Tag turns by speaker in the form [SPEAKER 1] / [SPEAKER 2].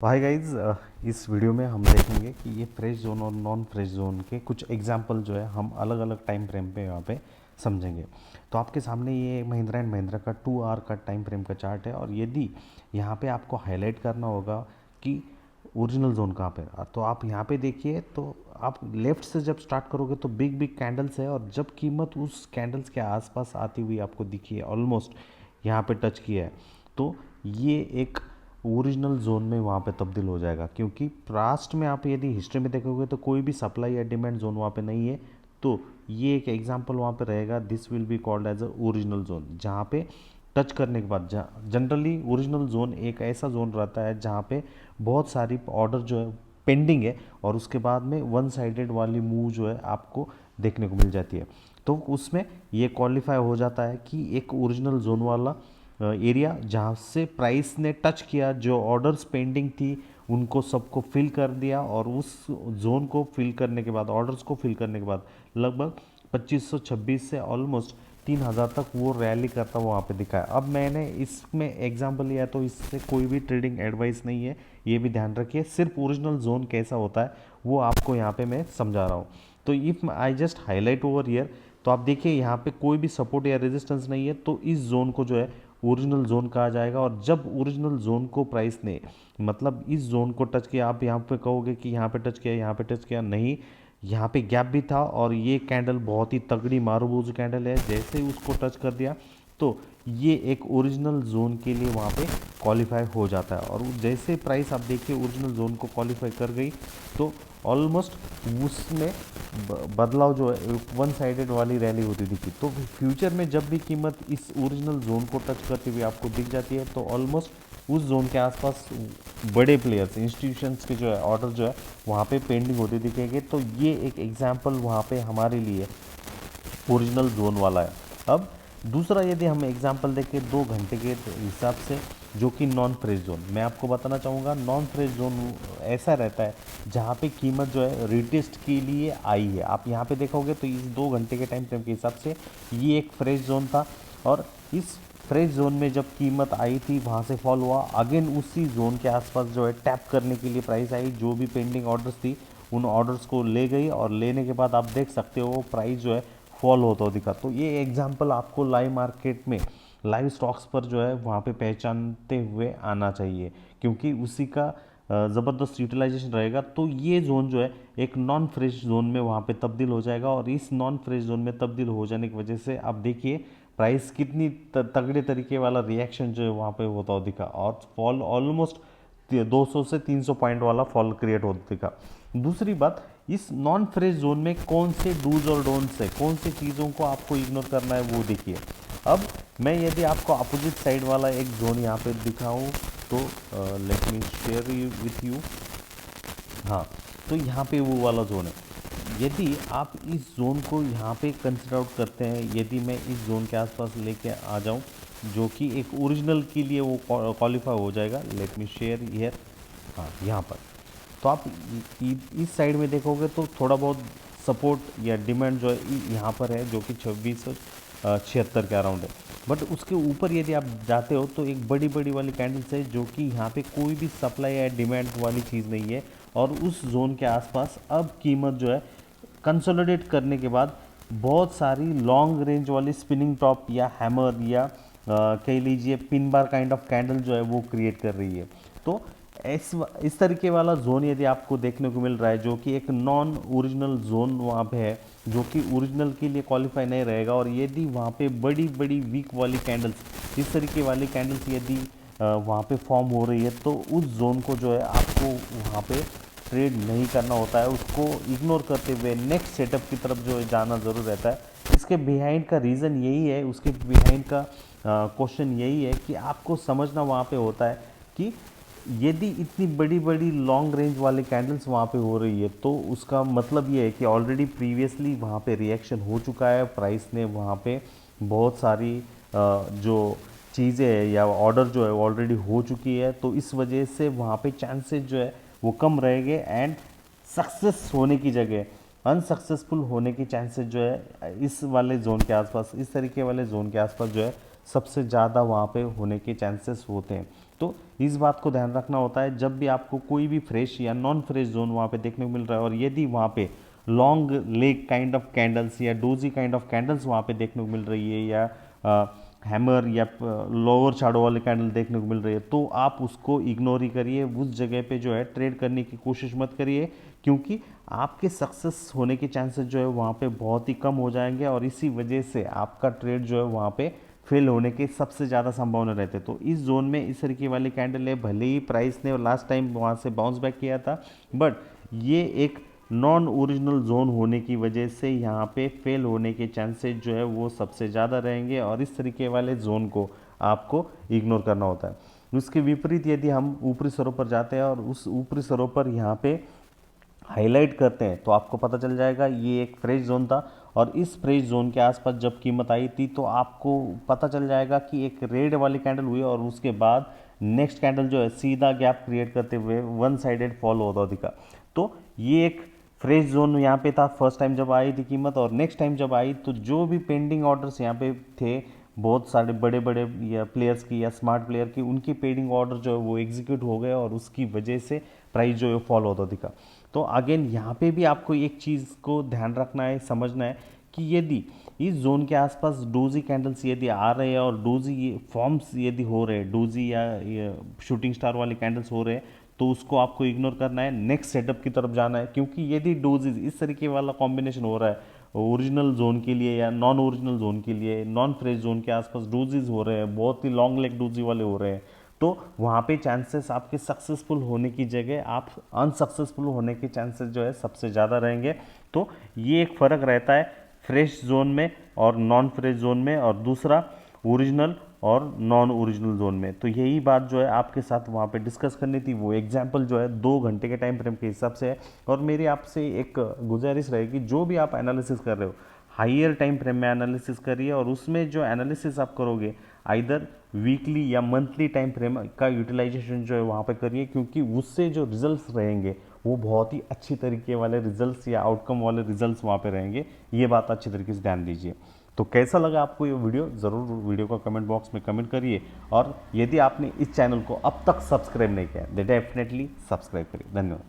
[SPEAKER 1] तो hi guys, इस video में हम देखेंगे कि ये फ्रेश जोन और नॉन फ्रेश जोन के कुछ एग्जांपल जो है हम अलग अलग टाइम फ्रेम पे यहाँ पे समझेंगे। तो आपके सामने ये महिंद्रा एंड महिंद्रा का 2 आवर का टाइम फ्रेम का चार्ट है और यदि यहाँ पे आपको हाईलाइट करना होगा कि ओरिजिनल जोन कहाँ पे है, तो आप यहाँ पे देखिए। तो आप लेफ्ट से जब स्टार्ट करोगे तो बिग बिग कैंडल्स है और जब कीमत उस कैंडल्स के आसपास आती हुई आपको दिखी है, ऑलमोस्ट यहाँ पे टच किया है, तो ये एक ओरिजिनल जोन में वहाँ पे तब्दील हो जाएगा। क्योंकि पास्ट में आप यदि हिस्ट्री में देखोगे तो कोई भी सप्लाई या डिमांड जोन वहाँ पे नहीं है, तो ये एक एग्जांपल वहाँ पे रहेगा। This will be called as a original zone, जहाँ पे टच करने के बाद जनरली ओरिजिनल जोन एक ऐसा जोन रहता है जहाँ पे बहुत सारी ऑर्डर जो है पेंडिंग है और उसके बाद में वन साइडेड वाली मूव जो है आपको देखने को मिल जाती है। तो उसमें ये क्वालिफाई हो जाता है कि एक ओरिजिनल जोन वाला एरिया जहाँ से प्राइस ने टच किया, जो ऑर्डर्स पेंडिंग थी उनको सबको फिल कर दिया और उस जोन को फिल करने के बाद, ऑर्डर्स को फिल करने के बाद लगभग 2526 से ऑलमोस्ट 3000 तक वो रैली करता वहाँ पे दिखा है। अब मैंने इसमें एग्जांपल लिया तो इससे कोई भी ट्रेडिंग एडवाइस नहीं है, ये भी ध्यान रखिए। सिर्फ ओरिजिनल जोन कैसा होता है वो आपको यहाँ पे मैं समझा रहा हूँ। तो if I just highlight over here, तो आप देखिए यहाँ पे कोई भी सपोर्ट या रेजिस्टेंस नहीं है, तो इस जोन को जो है ओरिजिनल जोन कहा जाएगा। और जब ओरिजिनल जोन को प्राइस ने मतलब इस जोन को टच किया, आप यहाँ पे कहोगे कि यहाँ पे टच किया, यहाँ पे टच किया, नहीं, यहाँ पे गैप भी था और ये कैंडल बहुत ही तगड़ी मारूबूज कैंडल है। जैसे ही उसको टच कर दिया तो ये एक ओरिजिनल जोन के लिए वहाँ पे क्वालिफाई हो जाता है। और जैसे प्राइस आप देखिए ओरिजिनल जोन को क्वालिफाई कर गई तो ऑलमोस्ट उसमें बदलाव जो है वन साइडेड वाली रैली होती दिखी। तो फ्यूचर में जब भी कीमत इस ओरिजिनल जोन को टच करती हुई आपको दिख जाती है तो ऑलमोस्ट उस जोन के आसपास बड़े प्लेयर्स, इंस्टीट्यूशंस के जो है ऑर्डर जो है वहाँ पे पेंडिंग होते दिखेंगे। तो ये एक एग्जांपल वहाँ पे हमारे लिए ओरिजिनल जोन वाला है। अब दूसरा यदि हम एग्जांपल देखें 2 घंटे के हिसाब से, जो कि नॉन फ्रेश जोन, मैं आपको बताना चाहूँगा नॉन फ्रेश जोन ऐसा रहता है जहाँ पे कीमत जो है रिटेस्ट के लिए आई है। आप यहाँ पे देखोगे तो इस 2 घंटे के टाइम फ्रेम के हिसाब से ये एक फ्रेश जोन था और इस फ्रेश जोन में जब कीमत आई थी वहाँ से फॉल हुआ, अगेन उसी जोन के आसपास जो है टैप करने के लिए प्राइस आई, जो भी पेंडिंग ऑर्डर्स थी उन ऑर्डर्स को ले गई और लेने के बाद आप देख सकते हो प्राइस जो है फॉल होता हुआ दिखा। तो ये एग्जांपल आपको लाइव मार्केट में, लाइव स्टॉक्स पर जो है वहाँ पे पहचानते हुए आना चाहिए, क्योंकि उसी का ज़बरदस्त यूटिलाइजेशन रहेगा। तो ये जोन जो है एक नॉन फ्रेश जोन में वहाँ पे तब्दील हो जाएगा और इस नॉन फ्रेश जोन में तब्दील हो जाने की वजह से आप देखिए प्राइस कितनी तगड़े तरीके वाला रिएक्शन जो है वहाँ पे होता हुआ दिखा और फॉल ऑलमोस्ट 200 से 300 पॉइंट वाला फॉल क्रिएट होता दिखा। दूसरी बात, इस नॉन फ्रेश जोन में कौन से डूज और डोंट्स है, कौन सी चीज़ों को आपको इग्नोर करना है वो देखिए। अब मैं यदि आपको अपोजिट साइड वाला एक जोन यहाँ पे दिखाऊं तो let me share with you. हाँ, तो यहाँ पे वो वाला जोन है। यदि आप इस जोन को यहाँ पे कंसिडर आउट करते हैं, यदि मैं इस जोन के आसपास लेके आ जाऊँ जो कि एक ओरिजिनल के लिए वो क्वालिफाई हो जाएगा, लेट मी शेयर हियर। हाँ, यहाँ पर तो आप इस साइड में देखोगे तो थोड़ा बहुत सपोर्ट या डिमांड जो है यहाँ पर है, जो कि 2676 के अराउंड है। बट उसके ऊपर यदि आप जाते हो तो एक बड़ी बड़ी वाली कैंडल्स है जो कि यहाँ पे कोई भी सप्लाई या डिमांड वाली चीज़ नहीं है और उस जोन के आसपास अब कीमत जो है कंसोलिडेट करने के बाद बहुत सारी लॉन्ग रेंज वाली स्पिनिंग टॉप या हैमर या कह लीजिए pin bar kind of candle जो है वो क्रिएट कर रही है। तो इस तरीके वाला जोन यदि आपको देखने को मिल रहा है जो कि एक नॉन ओरिजिनल जोन वहाँ पे है, जो कि ओरिजिनल के लिए क्वालिफाई नहीं रहेगा, और यदि वहाँ पे बड़ी बड़ी वीक वाली कैंडल्स, इस तरीके वाली कैंडल्स यदि वहाँ पे फॉर्म हो रही है तो उस जोन को जो है आपको वहाँ पे ट्रेड नहीं करना होता है, उसको इग्नोर करते हुए नेक्स्ट सेटअप की तरफ जो है जाना ज़रूर रहता है। इसके बिहाइंड का रीज़न यही है, उसके बिहाइंड का क्वेश्चन यही है कि आपको समझना वहाँ पे होता है कि यदि इतनी बड़ी बड़ी लॉन्ग रेंज वाले कैंडल्स वहाँ पे हो रही है तो उसका मतलब ये है कि ऑलरेडी प्रीवियसली वहाँ पे रिएक्शन हो चुका है, प्राइस ने वहाँ पे बहुत सारी जो चीज़ें है या ऑर्डर जो है ऑलरेडी हो चुकी है, तो इस वजह से वहाँ पे चांसेस जो है वो कम रहेंगे एंड सक्सेस होने की जगह अनसक्सेसफुल होने की चांसेस जो है इस वाले जोन के आसपास, इस तरीके वाले जोन के आसपास जो है सबसे ज़्यादा वहाँ पे होने के चांसेस होते हैं। तो इस बात को ध्यान रखना होता है जब भी आपको कोई भी फ्रेश या नॉन फ्रेश जोन वहाँ पे देखने को मिल रहा है, और यदि वहाँ पे long leg kind of candles या डोजी काइंड ऑफ कैंडल्स वहाँ पे देखने को मिल रही है, या हैमर या लोअर शैडो वाले कैंडल देखने को मिल रही है, तो आप उसको इग्नोर ही करिए। उस जगह पे जो है ट्रेड करने की कोशिश मत करिए, क्योंकि आपके सक्सेस होने के चांसेस जो है वहाँ पे बहुत ही कम हो जाएंगे, और इसी वजह से आपका ट्रेड जो है वहाँ पे फेल होने के सबसे ज़्यादा संभावना रहते हैं। तो इस जोन में इस तरीके वाली कैंडल है, भले ही प्राइस ने लास्ट टाइम वहाँ से बाउंस बैक किया था, बट ये एक नॉन ओरिजिनल जोन होने की वजह से यहाँ पे फेल होने के चांसेस जो है वो सबसे ज़्यादा रहेंगे, और इस तरीके वाले जोन को आपको इग्नोर करना होता है। उसके विपरीत यदि हम ऊपरी स्वरों पर जाते हैं और उस ऊपरी स्वरों पर यहाँ पे हाईलाइट करते हैं, तो आपको पता चल जाएगा ये एक फ्रेश जोन था, और इस फ्रेश जोन के आसपास जब कीमत आई थी तो आपको पता चल जाएगा कि एक रेड वाली कैंडल हुई, और उसके बाद नेक्स्ट कैंडल जो है सीधा गैप क्रिएट करते हुए वन साइडेड फॉल होता दिखा। तो ये एक फ्रेश जोन यहाँ पे था फर्स्ट टाइम जब आई थी कीमत, और नेक्स्ट टाइम जब आई तो जो भी पेंडिंग ऑर्डर्स यहाँ पे थे बहुत सारे बड़े बड़े या प्लेयर्स की या स्मार्ट प्लेयर की, उनकी पेंडिंग ऑर्डर जो है वो एग्जीक्यूट हो गए, और उसकी वजह से प्राइस जो है फॉल होता दिखा। तो अगेन यहाँ पे भी आपको एक चीज़ को ध्यान रखना है, समझना है कि यदि इस जोन के आसपास डोजी कैंडल्स यदि आ रहे हैं और डोजी फॉर्म्स यदि हो रहे हैं, डोजी या शूटिंग स्टार वाले कैंडल्स हो रहे हैं, तो उसको आपको इग्नोर करना है, नेक्स्ट सेटअप की तरफ जाना है। क्योंकि यदि डोजीज इस तरीके वाला कॉम्बिनेशन हो रहा है ओरिजिनल जोन के लिए या नॉन ओरिजिनल जोन के लिए, नॉन फ्रेश जोन के आसपास डोजीज हो रहे हैं, बहुत ही लॉन्ग लेग डोजी वाले हो रहे हैं, तो वहाँ पे चांसेस आपके सक्सेसफुल होने की जगह आप अनसक्सेसफुल होने के चांसेस जो है सबसे ज़्यादा रहेंगे। तो ये एक फ़र्क रहता है फ्रेश जोन में और नॉन फ्रेश जोन में, और दूसरा ओरिजिनल और नॉन ओरिजिनल जोन में। तो यही बात जो है आपके साथ वहाँ पे डिस्कस करनी थी। वो एग्जांपल जो है 2 घंटे के टाइम फ्रेम के हिसाब से है, और मेरी आपसे एक गुजारिश रहेगी, जो भी आप एनालिसिस कर रहे हो हाइयर टाइम फ्रेम में एनालिसिस करिए, और उसमें जो एनालिसिस आप करोगे आइदर वीकली या मंथली टाइम फ्रेम का यूटिलाइजेशन जो है वहाँ पे करिए, क्योंकि उससे जो रिजल्ट्स रहेंगे वो बहुत ही अच्छी तरीके वाले रिजल्ट्स या आउटकम वाले रिजल्ट्स वहाँ पे रहेंगे। ये बात अच्छी तरीके से ध्यान दीजिए। तो कैसा लगा आपको ये वीडियो, ज़रूर वीडियो को कमेंट बॉक्स में कमेंट करिए, और यदि आपने इस चैनल को अब तक सब्सक्राइब नहीं किया तो डेफिनेटली सब्सक्राइब करिए। धन्यवाद।